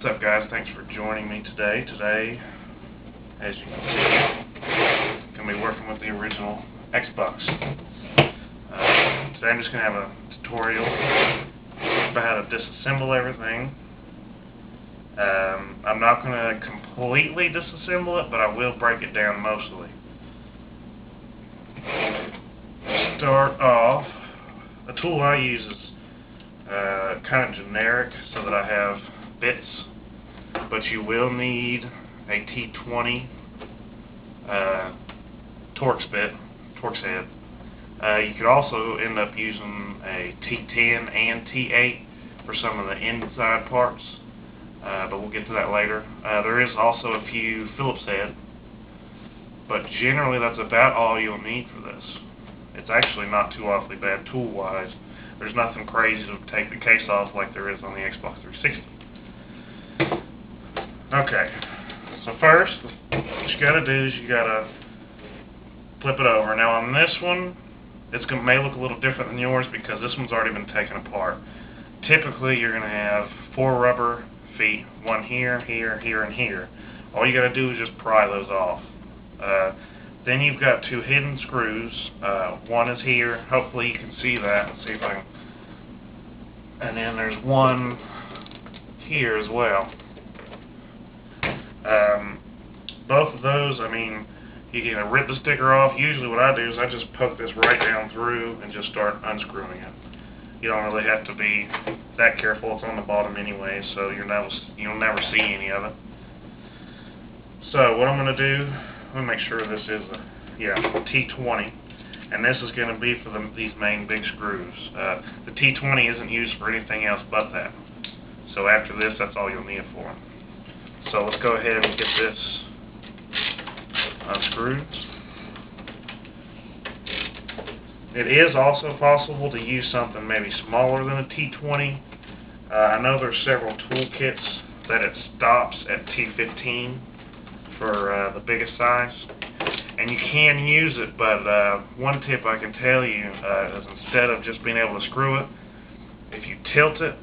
What's up, guys? Thanks for joining me today. Today, as you can see, I'm going to be working with the original Xbox. Today I'm just going to have a tutorial about how to disassemble everything. I'm not going to completely disassemble it, but I will break it down mostly. Start off, the tool I use is kind of generic so that I have bits, but you will need a T20 Torx head. You could also end up using a T10 and T8 for some of the inside parts, but we'll get to that later. There is also a few Phillips head, but generally that's about all you'll need for this. It's actually not too awfully bad tool-wise. There's nothing crazy to take the case off like there is on the Xbox 360. Okay, so first, what you gotta do is you gotta flip it over. Now on this one, may look a little different than yours because this one's already been taken apart. Typically, you're gonna have 4 rubber feet, one here, here, here, and here. All you gotta do is just pry those off. Then you've got 2 hidden screws. One is here. Hopefully you can see that. Let's see if I can. And then there's one here as well. Both of those, I mean, you can rip the sticker off. Usually what I do is I just poke this right down through and just start unscrewing it. You don't really have to be that careful. It's on the bottom anyway, so you'll never see any of it. So what I'm going to do, let me make sure this is a T20, and this is going to be for these main big screws. The T20 isn't used for anything else but that. So after this, that's all you'll need it for. So let's go ahead and get this unscrewed. It is also possible to use something maybe smaller than a T20. I know there's several toolkits that it stops at T15 for the biggest size, and you can use it, but one tip I can tell you is instead of just being able to screw it, if you tilt it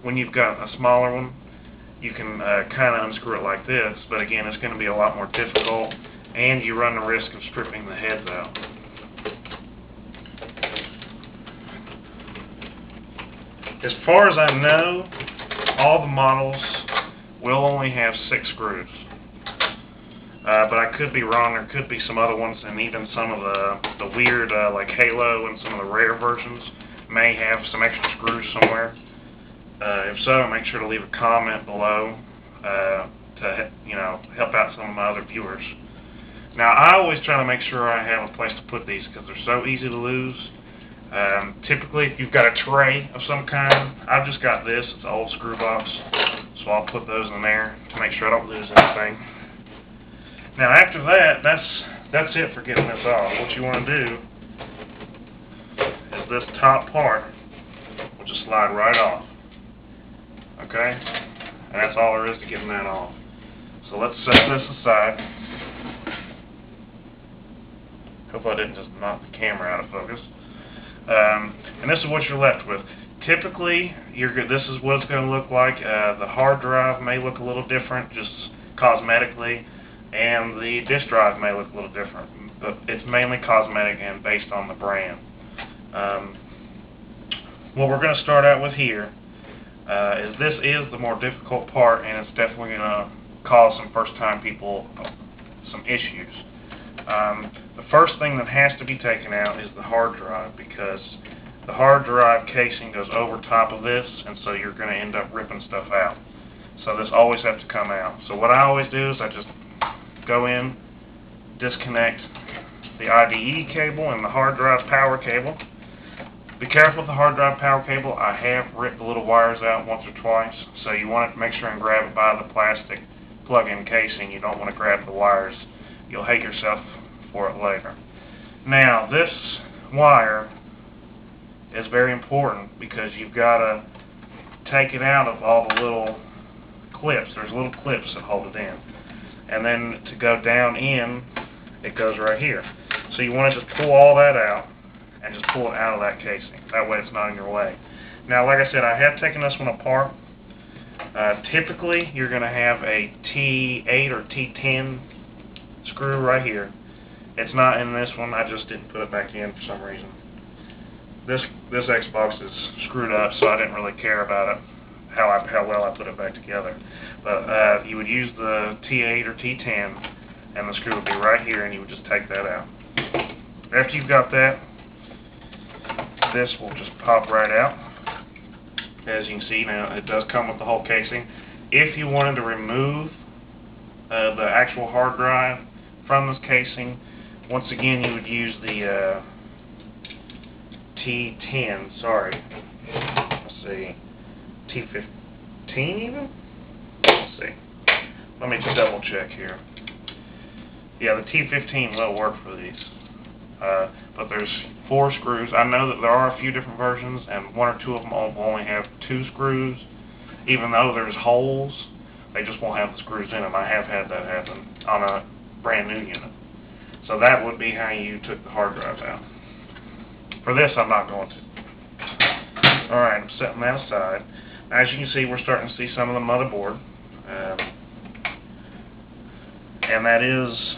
when you've got a smaller one, you can kind of unscrew it like this, but again, it's going to be a lot more difficult, and you run the risk of stripping the heads out. As far as I know, all the models will only have 6 screws. But I could be wrong. There could be some other ones, and even some of the weird, like Halo and some of the rare versions may have some extra screws somewhere. If so, make sure to leave a comment below to help out some of my other viewers. Now, I always try to make sure I have a place to put these because they're so easy to lose. Typically, if you've got a tray of some kind, I've just got this. It's an old screw box, so I'll put those in there to make sure I don't lose anything. Now, after that, that's it for getting this off. What you want to do is this top part will just slide right off. Okay? And that's all there is to getting that off. So let's set this aside. Hope I didn't just knock the camera out of focus. And this is what you're left with. Typically, this is what it's going to look like. The hard drive may look a little different, just cosmetically, and the disk drive may look a little different. But it's mainly cosmetic and based on the brand. What we're going to start out with here is this is the more difficult part, and it's definitely going to cause some first-time people some issues. The first thing that has to be taken out is the hard drive, because the hard drive casing goes over top of this, and so you're going to end up ripping stuff out. So this always has to come out. So what I always do is I just go in, disconnect the IDE cable and the hard drive power cable. Be careful with the hard drive power cable. I have ripped the little wires out once or twice, so you want to make sure and grab it by the plastic plug-in casing. You don't want to grab the wires. You'll hate yourself for it later. Now, this wire is very important because you've got to take it out of all the little clips. There's little clips that hold it in. And then to go down in, it goes right here. So you want to just pull all that out and just pull it out of that casing. That way it's not in your way. Now, like I said, I have taken this one apart. Typically, you're going to have a T8 or T10 screw right here. It's not in this one. I just didn't put it back in for some reason. This Xbox is screwed up, so I didn't really care about it, how well I put it back together. But you would use the T8 or T10, and the screw would be right here, and you would just take that out. After you've got that, this will just pop right out. As you can see now, it does come with the whole casing. If you wanted to remove the actual hard drive from this casing, once again you would use the T10, sorry, let's see, T15 even? Let's see. Let me just double check here. Yeah, the T15 will work for these. But there's 4 screws. I know that there are a few different versions, and 1 or 2 of them will only have 2 screws. Even though there's holes, they just won't have the screws in them. I have had that happen on a brand new unit. So that would be how you took the hard drive out. For this, I'm not going to. Alright, I'm setting that aside. As you can see, we're starting to see some of the motherboard. And that is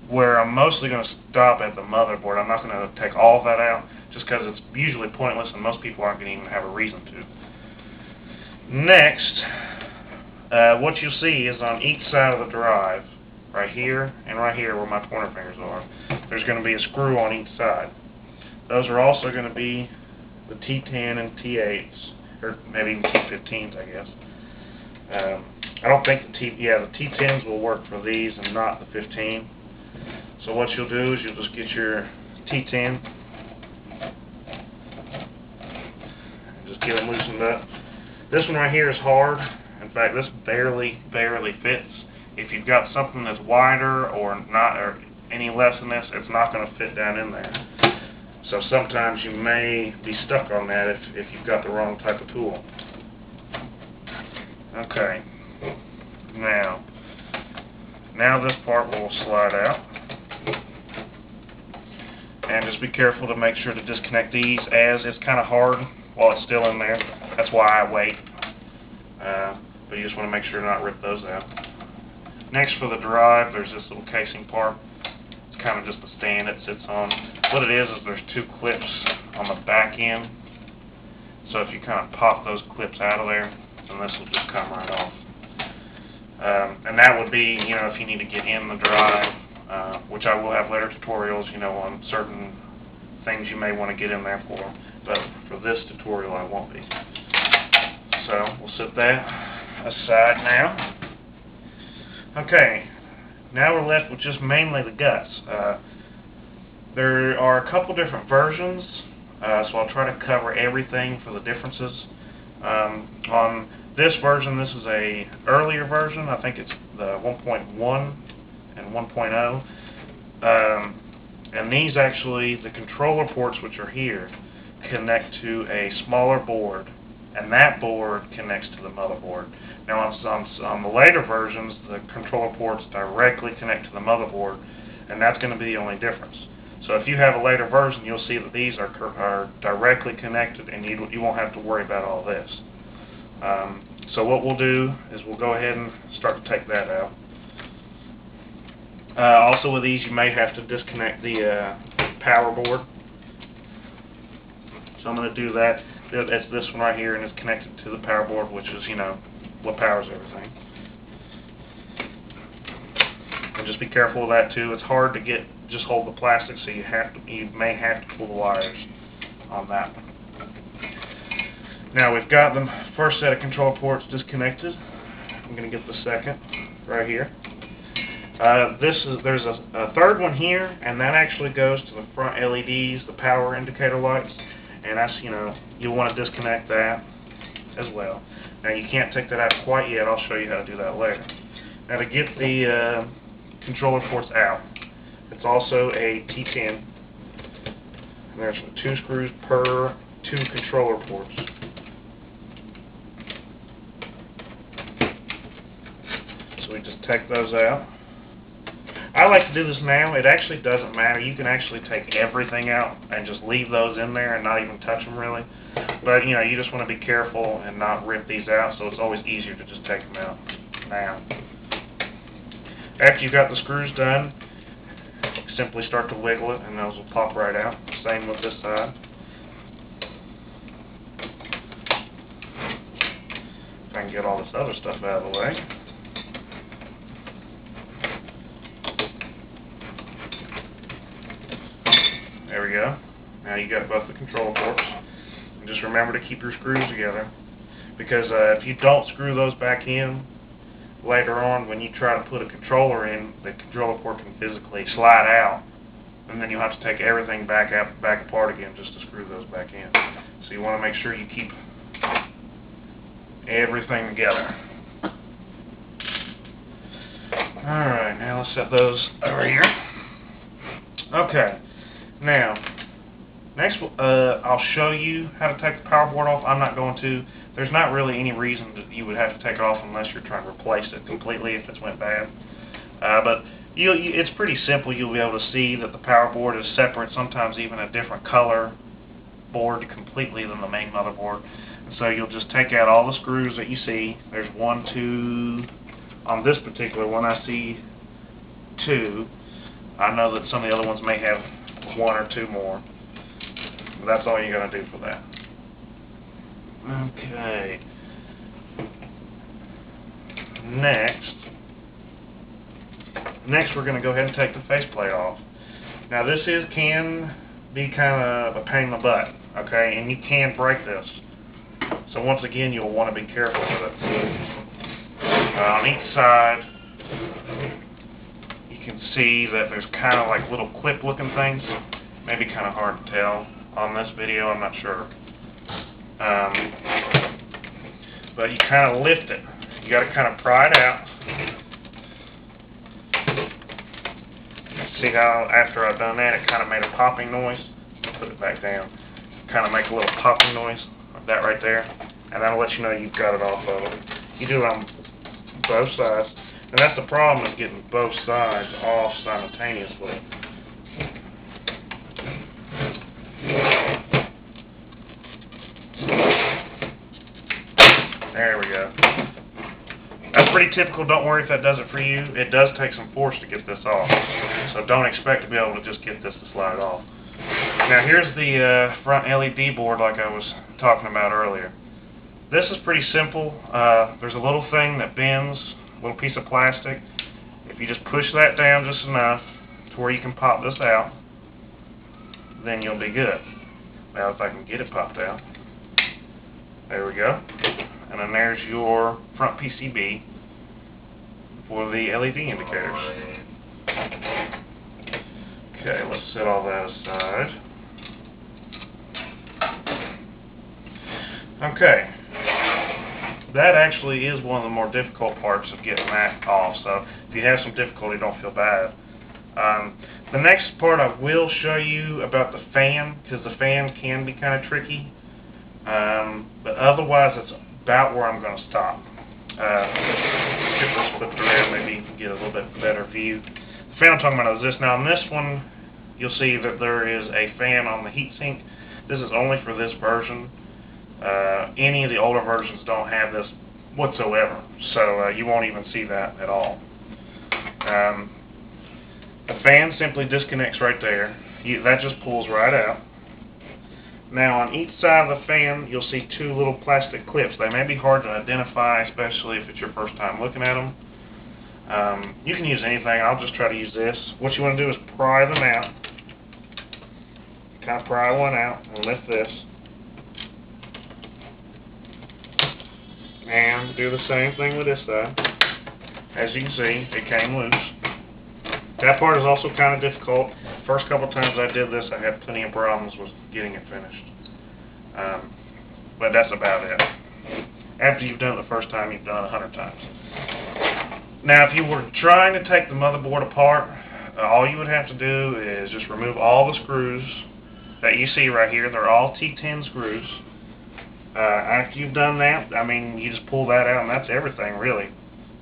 where I'm mostly going to stop at the motherboard. I'm not going to take all of that out, just because it's usually pointless and most people aren't going to even have a reason to. Next, what you'll see is on each side of the drive, right here and right here where my pointer fingers are, there's going to be a screw on each side. Those are also going to be the T10 and T8s, or maybe even T15s, I guess. I don't think the T10s will work for these and not the 15. So what you'll do is you'll just get your T10 and just get it loosened up. This one right here is hard. In fact, this barely fits. If you've got something that's wider or not, or any less than this, it's not going to fit down in there. So sometimes you may be stuck on that if you've got the wrong type of tool. Okay. Now this part will slide out. And just be careful to make sure to disconnect these, as it's kind of hard while it's still in there. That's why I wait. But you just want to make sure to not rip those out. Next, for the drive, there's this little casing part. It's kind of just a stand it sits on. What it is there's 2 clips on the back end. So if you kind of pop those clips out of there, then this will just come right off. And that would be, if you need to get in the drive, which I will have later tutorials, on certain things you may want to get in there for. But for this tutorial, I won't be. So we'll set that aside now. Okay, now we're left with just mainly the guts. There are a couple different versions, so I'll try to cover everything for the differences. On this version, this is a earlier version. I think it's the 1.1 and 1.0. And these actually, the controller ports which are here, connect to a smaller board, and that board connects to the motherboard. Now on the later versions, the controller ports directly connect to the motherboard, and that's going to be the only difference. So if you have a later version, you'll see that these are directly connected, and you won't have to worry about all this. So what we'll do is we'll go ahead and start to take that out. Also with these, you may have to disconnect the power board. So I'm going to do that. It's this one right here, and it's connected to the power board, which is, what powers everything. And just be careful of that too. It's hard to just hold the plastic, so you may have to pull the wires on that one. Now we've got the first set of control ports disconnected. I'm going to get the second right here. There's a third one here, and that actually goes to the front LEDs, the power indicator lights, and that's, you'll want to disconnect that as well. Now you can't take that out quite yet. I'll show you how to do that later. Now to get the controller ports out, it's also a T10, and there's 2 screws per 2 controller ports. So we just take those out. I I like to do this now, it actually doesn't matter. You can actually take everything out and just leave those in there and not even touch them really. But, you know, you just want to be careful and not rip these out, so it's always easier to just take them out now. After you've got the screws done, simply start to wiggle it and those will pop right out. Same with this side. If I can get all this other stuff out of the way. There we go. Now you got both the control ports. And just remember to keep your screws together, because if you don't screw those back in, later on when you try to put a controller in, the controller port can physically slide out, and then you'll have to take everything back apart again just to screw those back in. So you want to make sure you keep everything together. Alright, now let's set those over here. Okay. Now, next I'll show you how to take the power board off. I'm not going to. There's not really any reason that you would have to take it off unless you're trying to replace it completely if it's went bad. But it's pretty simple. You'll be able to see that the power board is separate, sometimes even a different color board completely than the main motherboard. And so you'll just take out all the screws that you see. There's 1, 2, on this particular one I see 2. I know that some of the other ones may have 1 or 2 more. But that's all you got to do for that. Okay. Next we're going to go ahead and take the faceplate off. Now this can be kind of a pain in the butt, okay, and you can break this. So once again, you'll want to be careful with it. On each side, you can see that there's kind of like little clip looking things. Maybe kind of hard to tell on this video, I'm not sure. But you kind of lift it. You got to kind of pry it out. See how after I've done that, it kind of made a popping noise? Put it back down. Kind of make a little popping noise, like that right there. And that'll let you know you've got it off of it. You do it on both sides. And that's the problem, is getting both sides off simultaneously. There we go. That's pretty typical. Don't worry if that does it for you. It does take some force to get this off. So don't expect to be able to just get this to slide off. Now here's the front LED board like I was talking about earlier. This is pretty simple. There's a little thing that bends, a little piece of plastic. If you just push that down just enough to where you can pop this out, then you'll be good. Now if I can get it popped out. There we go. And then there's your front PCB for the LED indicators. Okay, let's set all that aside. Okay. That actually is one of the more difficult parts of getting that off, so if you have some difficulty, don't feel bad. The next part I will show you about the fan, because the fan can be kind of tricky. But otherwise, it's about where I'm going to stop. Get this flipped around, maybe you can get a little bit better view. The fan I'm talking about is this. Now, on this one, you'll see that there is a fan on the heatsink. This is only for this version. Any of the older versions don't have this whatsoever, so you won't even see that at all. The fan simply disconnects right there. That just pulls right out. Now on each side of the fan you'll see 2 little plastic clips. They may be hard to identify, especially if it's your first time looking at them. You can use anything. I'll just try to use this. What you want to do is pry them out. Kind of pry one out and lift this. And do the same thing with this side. As you can see, it came loose. That part is also kind of difficult. First couple times I did this, I had plenty of problems with getting it finished. But that's about it. After you've done it the first time, you've done it 100 times. Now, if you were trying to take the motherboard apart, all you would have to do is just remove all the screws that you see right here. They're all T10 screws. After you've done that, I mean, you just pull that out and that's everything really.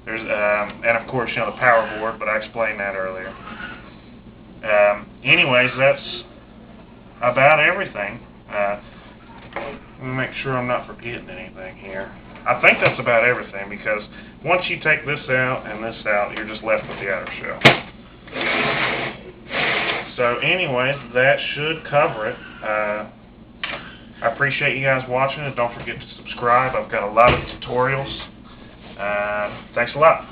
There's and of course, you know, the power board, but I explained that earlier. Anyways, that's about everything. Let me make sure I'm not forgetting anything here. I think that's about everything, because once you take this out and this out, you're just left with the outer shell. So anyways, that should cover it. I appreciate you guys watching, and don't forget to subscribe. I've got a lot of tutorials. Thanks a lot.